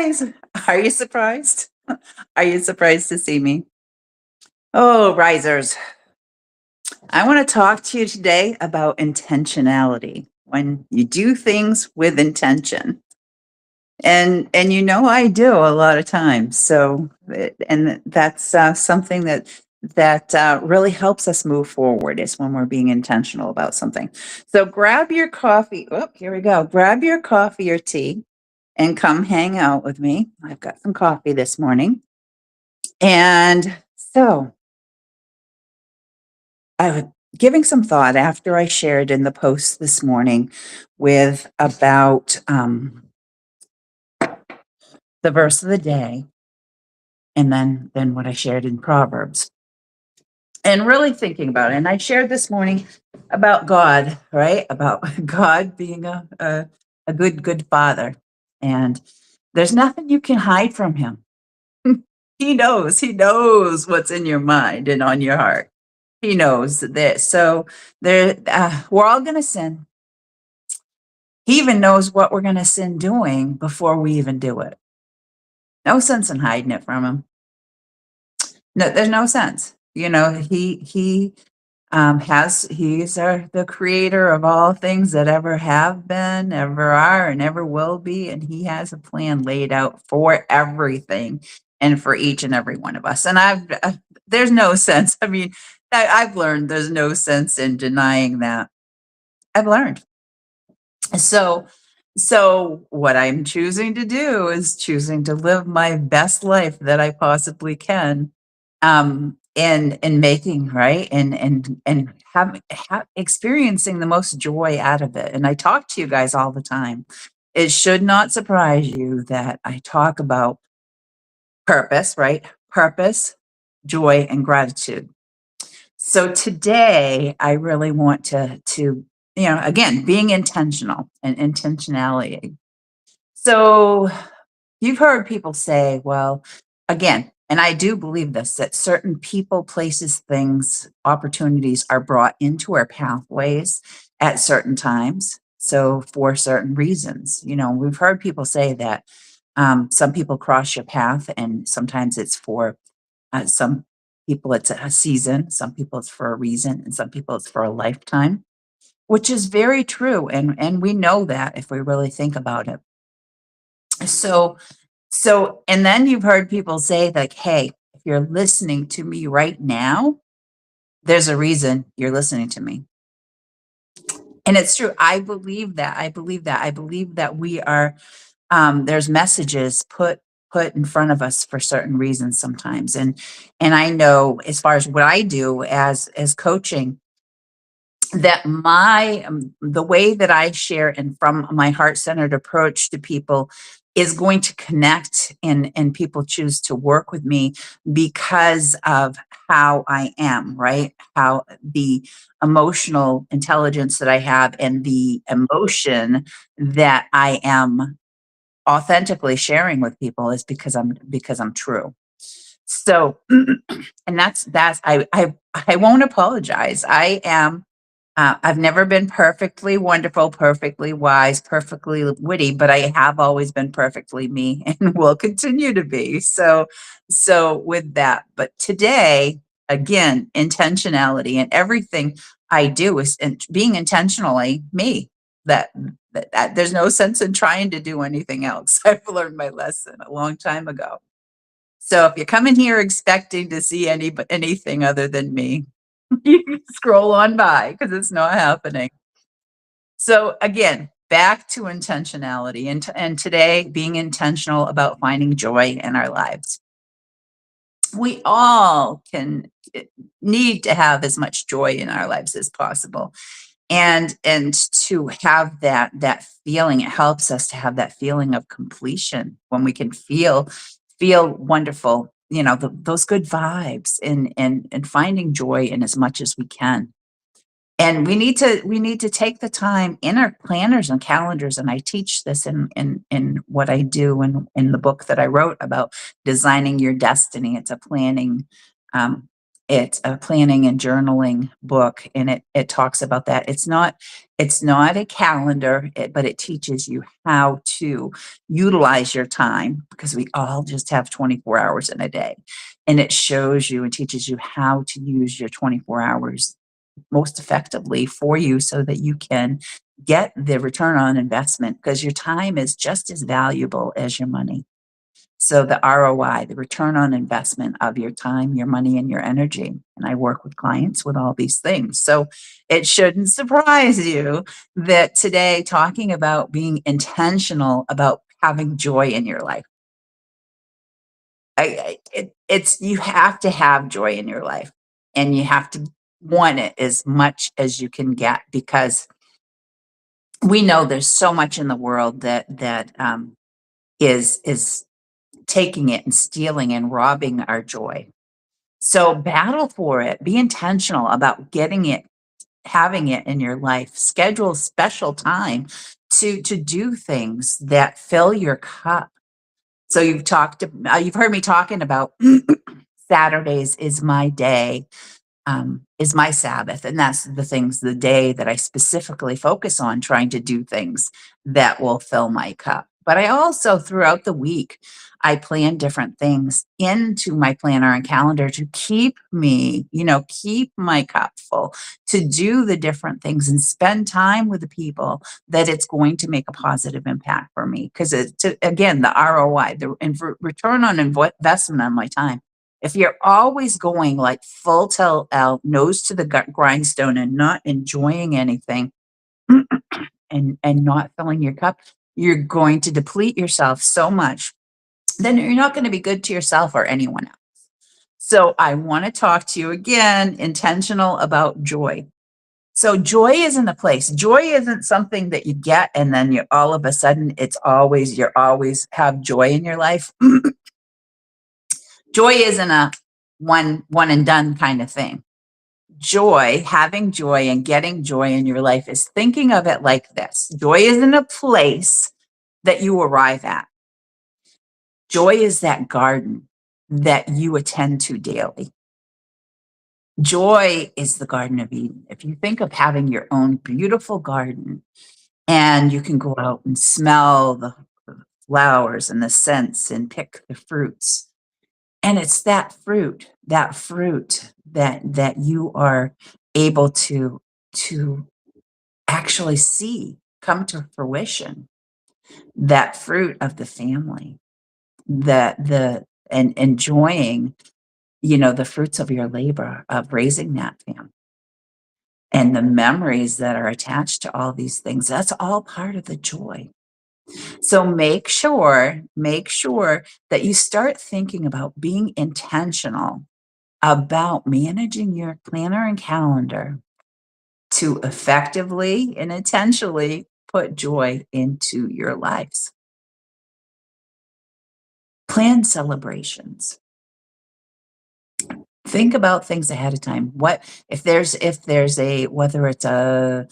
guys. Are you surprised? Are you surprised to see me? Oh, risers. I want to talk to you today about intentionality. When you do things with intention. And I do a lot of times. And that's something that really helps us move forward is when we're being intentional about something. So grab your coffee. Oh, here we go. Grab your coffee or tea and come hang out with me. I've got some coffee this morning. And so I was giving some thought after I shared in the post this morning with about the verse of the day and then what I shared in Proverbs. And really thinking about it. And I shared this morning about God, right? About God being a good father. And there's nothing you can hide from him. He knows what's in your mind and on your heart. He knows this. So we're all going to sin. He even knows what we're going to sin doing before we even do it. No sense in hiding it from him. No, there's no sense. He's the creator of all things that ever have been, ever are, and ever will be. And he has a plan laid out for everything and for each and every one of us. And there's no sense. I mean, I've learned there's no sense in denying that. I've learned. So, so what I'm choosing to do is choosing to live my best life that I possibly can, and making right and experiencing the most joy out of it. And I talk to you guys all the time. It should not surprise you that I talk about purpose, right? Purpose, joy, and gratitude. So today I really want to again, being intentional and intentionality. So you've heard people say, well, again, and I do believe this, that certain people, places, things, opportunities are brought into our pathways at certain times. So for certain reasons, we've heard people say that some people cross your path, and sometimes it's for some people, it's a season, some people it's for a reason, and some people it's for a lifetime, which is very true. And we know that if we really think about it. So and then you've heard people say, like, hey, if you're listening to me right now, there's a reason you're listening to me. And it's true. I believe that. I believe that. I believe that we are, there's messages put in front of us for certain reasons sometimes. And I know, as far as what I do as coaching, that the way that I share and from my heart-centered approach to people is going to connect, and people choose to work with me because of how I am, right? How the emotional intelligence that I have and the emotion that I am authentically sharing with people is because I'm true. So, and that's I won't apologize. I've never been perfectly wonderful, perfectly wise, perfectly witty, but I have always been perfectly me and will continue to be. So with that, but today, again, intentionality and everything I do is being intentionally me. That there's no sense in trying to do anything else. I've learned my lesson a long time ago. So if you come in here expecting to see anything other than me, you can scroll on by because it's not happening. So again, back to intentionality, and today being intentional about finding joy in our lives. We all need to have as much joy in our lives as possible. And to have that feeling, it helps us to have that feeling of completion when we can feel wonderful, those good vibes, and finding joy in as much as we can. And we need to take the time in our planners and calendars. And I teach this in what I do in the book that I wrote about designing your destiny. It's a planning It's a planning and journaling book, and it talks about that. It's not a calendar, but it teaches you how to utilize your time, because we all just have 24 hours in a day. And it shows you and teaches you how to use your 24 hours most effectively for you so that you can get the return on investment, because your time is just as valuable as your money. So the ROI, the return on investment of your time, your money, and your energy. And I work with clients with all these things. So it shouldn't surprise you that today, talking about being intentional about having joy in your life. It's, you have to have joy in your life, and you have to want it as much as you can get, because we know there's so much in the world that is taking it and stealing and robbing our joy. So battle for it. Be intentional about getting it, having it in your life. Schedule special time to do things that fill your cup. So you've heard me talking about Saturdays is my day, is my Sabbath. And that's the day that I specifically focus on trying to do things that will fill my cup. But I also, throughout the week, I plan different things into my planner and calendar to keep me, keep my cup full, to do the different things and spend time with the people that it's going to make a positive impact for me. Because again, the ROI, return on investment on my time. If you're always going like full tilt out, nose to the grindstone, and not enjoying anything, and not filling your cup, you're going to deplete yourself so much, then you're not going to be good to yourself or anyone else. So I want to talk to you again, intentional about joy. So joy isn't a place. Joy isn't something that you get and then you all of a sudden you're always have joy in your life. Joy isn't a one and done kind of thing. Joy, having joy and getting joy in your life, is thinking of it like this. Joy isn't a place that you arrive at. Joy is that garden that you attend to daily. Joy is the Garden of Eden. If you think of having your own beautiful garden, and you can go out and smell the flowers and the scents and pick the fruits, and it's that you are able to actually see come to fruition, that fruit of the family, and enjoying, the fruits of your labor of raising that family, and the memories that are attached to all these things. That's all part of the joy. So make sure that you start thinking about being intentional about managing your planner and calendar to effectively and intentionally put joy into your lives. Plan celebrations. Think about things ahead of time. What if there's a, whether it's a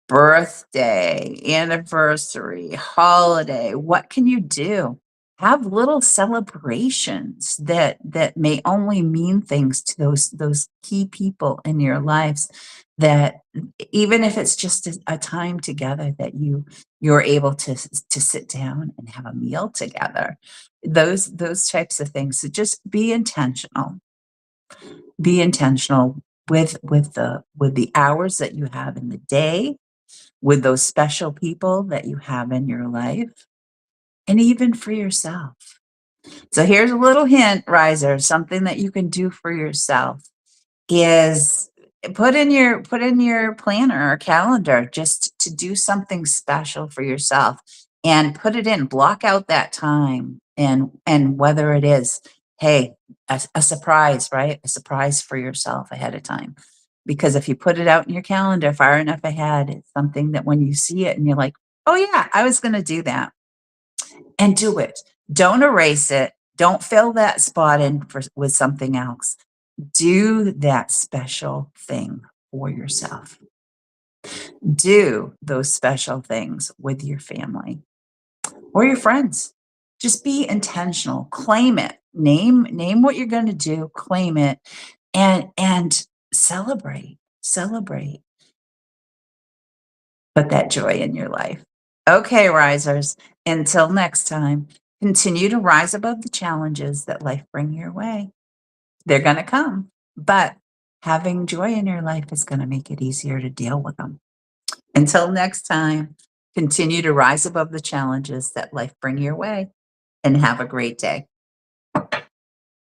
birthday, anniversary, holiday, what can you do? Have little celebrations that may only mean things to those key people in your lives, that even if it's just a time together that you're able to sit down and have a meal together. Those types of things. So just be intentional. Be intentional with the hours that you have in the day, with those special people that you have in your life, and even for yourself. So here's a little hint, Riser, something that you can do for yourself is put in your planner or calendar just to do something special for yourself, and put it in, block out that time, and whether it is, hey, a surprise, right? A surprise for yourself ahead of time. Because if you put it out in your calendar far enough ahead, it's something that when you see it and you're like, oh yeah, I was going to do that, and do it. Don't erase it. Don't fill that spot in with something else. Do that special thing for yourself. Do those special things with your family or your friends. Just be intentional. Claim it. Name what you're going to do. Claim it, and celebrate, celebrate. Put that joy in your life. Okay, risers, until next time, continue to rise above the challenges that life bring your way. They're gonna come, but having joy in your life is gonna make it easier to deal with them. Until next time, continue to rise above the challenges that life bring your way, and have a great day.